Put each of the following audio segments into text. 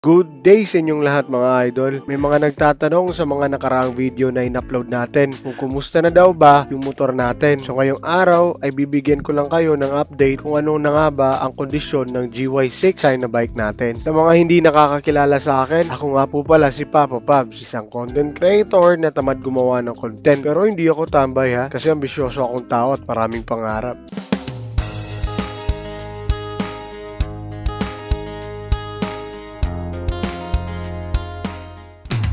Good day sa inyong lahat mga idol. May mga nagtatanong sa mga nakaraang video na in-upload natin kung kumusta na daw ba yung motor natin. So ngayong araw ay bibigyan ko lang kayo ng update kung ano na nga ba ang kondisyon ng GY6 ay na bike natin. Sa mga hindi nakakakilala sa akin, ako nga po pala si Papa Pabs, isang content creator na tamad gumawa ng content. Pero hindi ako tambay ha, kasi ambisyoso akong tao at maraming pangarap.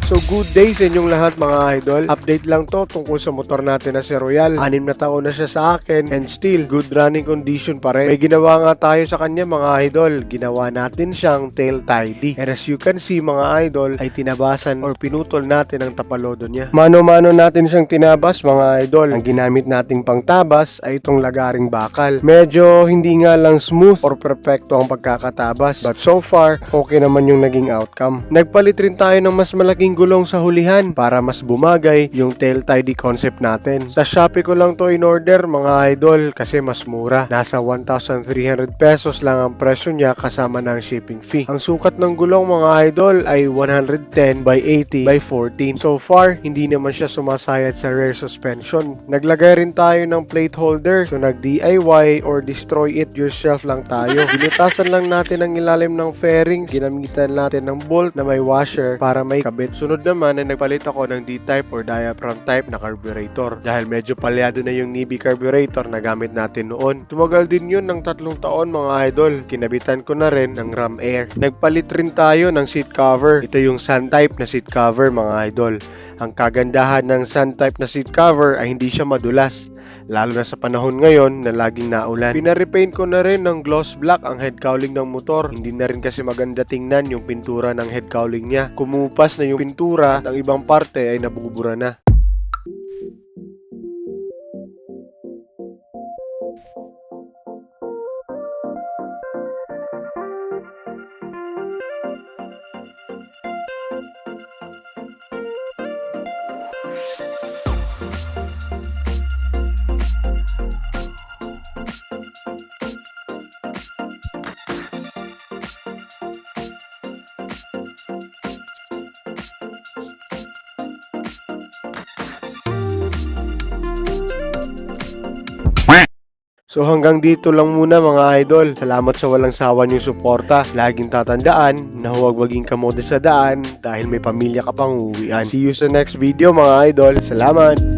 So good day sa inyong lahat mga idol. Update lang to tungkol sa motor natin na si Royal. 6 na taon na siya sa akin and still good running condition pa rin. May ginawa nga tayo sa kanya mga idol. Ginawa natin siyang tail tidy. And as you can see mga idol ay tinabasan or pinutol natin ang tapalodo niya. Mano-mano natin siyang tinabas mga idol. Ang ginamit nating pangtabas ay itong lagaring bakal. Medyo hindi nga lang smooth or perfecto ang pagkakatabas. But so far okay naman yung naging outcome. Nagpalit rin tayo ng mas malaking gulong sa hulihan para mas bumagay yung tail tidy concept natin. Sa Shopee ko lang to in order mga idol kasi mas mura. Nasa 1,300 pesos lang ang presyo niya kasama ng shipping fee. Ang sukat ng gulong mga idol ay 110 by 80 by 14. So far, hindi naman siya sumasayad sa rear suspension. Naglagay rin tayo ng plate holder. So nag-DIY or destroy it yourself lang tayo. Binutasan lang natin ang ilalim ng fairing. Ginamitan natin ng bolt na may washer para may kabit. Sunod naman ay nagpalit ako ng D-type or diaphragm type na carburetor dahil medyo palyado na yung Nibi carburetor na gamit natin noon. Tumagal din yun ng 3 taon mga idol. Kinabitan ko na rin ng ram air. Nagpalit rin tayo ng seat cover. Ito yung sun type na seat cover mga idol. Ang kagandahan ng sun type na seat cover ay hindi siya madulas. Lalo na sa panahon ngayon na laging naulan. Pinarepaint ko na rin ng gloss black ang head cowling ng motor. Hindi na rin kasi maganda tingnan yung pintura ng head cowling niya. Kumupas na yung pintura ng ibang parte ay nabubura na. So hanggang dito lang muna mga idol. Salamat sa walang sawa niyong suporta. Laging tatandaan na huwag maging kamote sa daan dahil may pamilya ka pang uuwian. See you sa next video mga idol. Salamat!